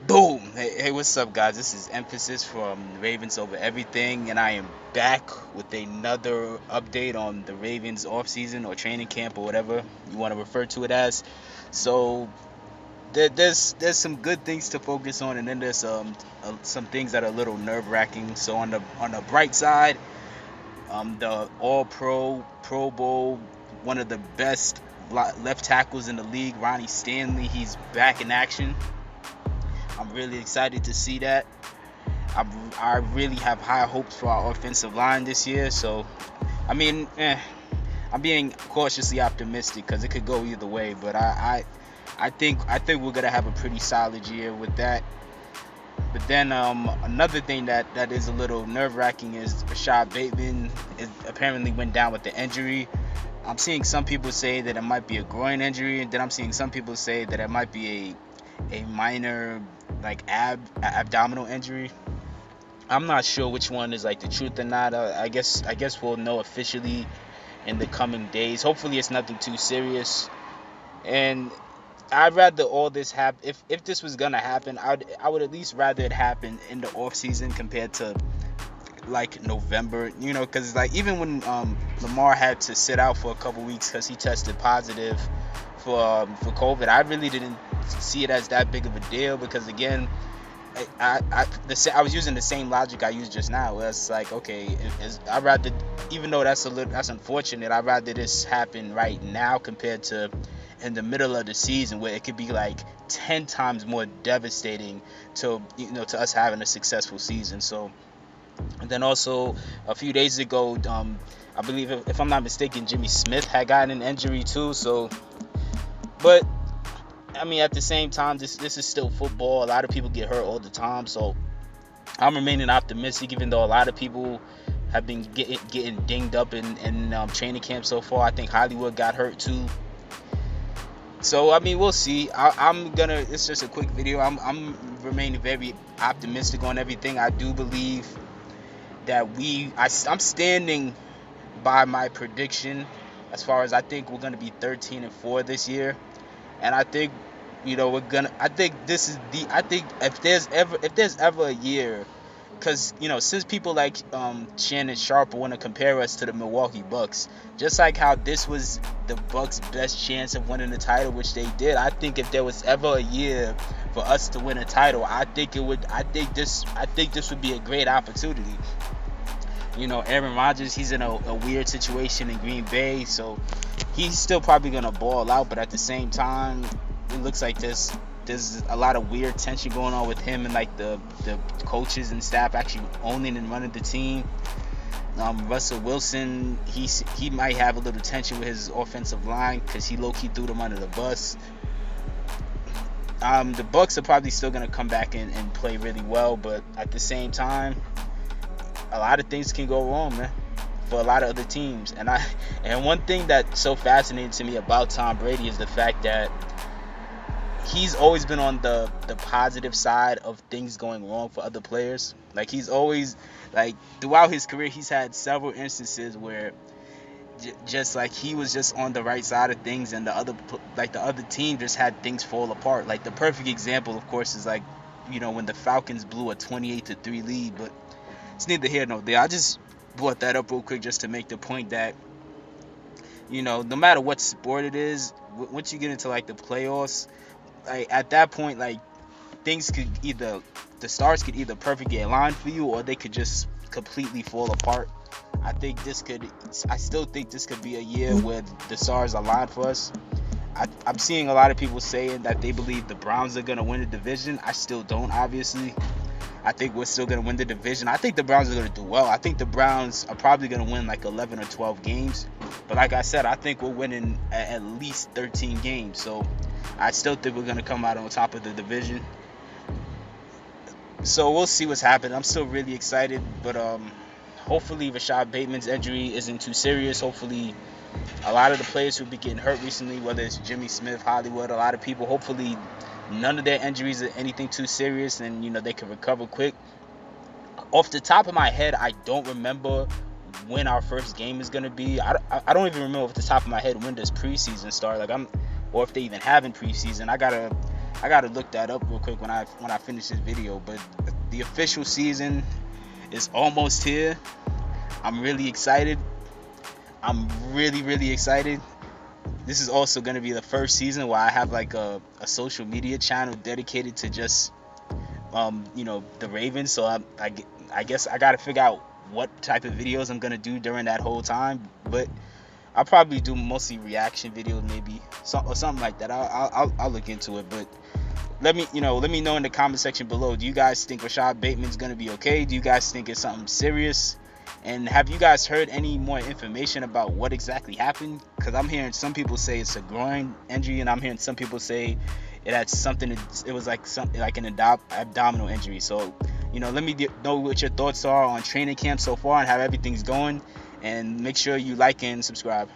Boom! Hey, what's up, guys? This is Emphasis from Ravens Over Everything, and I am back with another update on the Ravens offseason or training camp or whatever you want to refer to it as. So there's some good things to focus on, and then there's some things that are a little nerve-wracking. So on the bright side, the All-Pro, Pro Bowl, one of the best left tackles in the league, Ronnie Stanley, he's back in action. I'm really excited to see that. I really have high hopes for our offensive line this year. So, I mean, I'm being cautiously optimistic because it could go either way. But I think we're gonna have a pretty solid year with that. But then another thing that is a little nerve-wracking is Rashod Bateman apparently went down with the injury. I'm seeing some people say that it might be a groin injury, and then I'm seeing some people say that it might be a minor like abdominal injury. I'm not sure which one is like the truth or not. I guess we'll know officially in the coming days. Hopefully it's nothing too serious. And I'd rather all this happen. If this was gonna happen, I would at least rather it happen in the off season compared to like November. Because like even when Lamar had to sit out for a couple weeks because he tested positive for COVID, I really didn't see it as that big of a deal because again, I was using the same logic I used just now. Where it's like, okay, I'd rather, even though that's unfortunate, I'd rather this happen right now compared to in the middle of the season where it could be like 10 times more devastating to us having a successful season. So, and then also a few days ago, I believe if I'm not mistaken, Jimmy Smith had gotten an injury too. So, but I mean, at the same time, this is still football. A lot of people get hurt all the time, so I'm remaining optimistic, even though a lot of people have been getting dinged up in training camp so far. I think Hollywood got hurt too. So I mean, we'll see. I'm gonna. It's just a quick video. I'm remaining very optimistic on everything. I do believe that I'm standing by my prediction as far as I think we're gonna be 13-4 this year. And I think, we're gonna. I think this is the. I think if there's ever a year, because since people like Shannon Sharp want to compare us to the Milwaukee Bucks, just like how this was the Bucks' best chance of winning the title, which they did. I think if there was ever a year for us to win a title, I think it would. I think this would be a great opportunity. Aaron Rodgers, he's in a weird situation in Green Bay, so he's still probably gonna ball out. But at the same time, it looks like there's a lot of weird tension going on with him and like the coaches and staff actually owning and running the team. Russell Wilson, he might have a little tension with his offensive line because he low-key threw them under the bus. The Bucks are probably still gonna come back and play really well, but at the same time, a lot of things can go wrong, man, for a lot of other teams. And one thing that's so fascinating to me about Tom Brady is the fact that he's always been on the positive side of things going wrong for other players. Like he's always like throughout his career, he's had several instances where just like he was just on the right side of things, and the other team just had things fall apart. Like the perfect example, of course, is like when the Falcons blew a 28-3 lead, but it's neither here nor there. I just brought that up real quick just to make the point that no matter what sport it is, once you get into like the playoffs, like at that point, like things could the stars could either perfectly align for you or they could just completely fall apart. I still think this could be a year where the stars align for us. I'm seeing a lot of people saying that they believe the Browns are gonna win the division. I still don't, obviously. I think we're still going to win the division. I think the Browns are going to do well. I think the Browns are probably going to win like 11 or 12 games. But like I said, I think we're winning at least 13 games. So I still think we're going to come out on top of the division. So we'll see what's happening. I'm still really excited. But hopefully Rashod Bateman's injury isn't too serious. Hopefully a lot of the players who've been getting hurt recently, whether it's Jimmy Smith, Hollywood, a lot of people, hopefully none of their injuries are anything too serious, and they can recover quick. Off the top of my head, I don't remember when our first game is gonna be. I don't even remember off the top of my head when does preseason start. Or if they even have in preseason. I gotta I gotta look that up real quick when I finish this video. But the official season is almost here. I'm really excited. I'm really excited. This is also gonna be the first season where I have like a social media channel dedicated to just the Ravens. So I guess I gotta figure out what type of videos I'm gonna do during that whole time. But I'll probably do mostly reaction videos, maybe or something like that. I'll look into it. But let me know in the comment section below. Do you guys think Rashod Bateman's gonna be okay? Do you guys think it's something serious? And have you guys heard any more information about what exactly happened? Because I'm hearing some people say it's a groin injury, and I'm hearing some people say it had something. It was like something like an abdominal injury. So let me know what your thoughts are on training camp so far and how everything's going. And make sure you like and subscribe.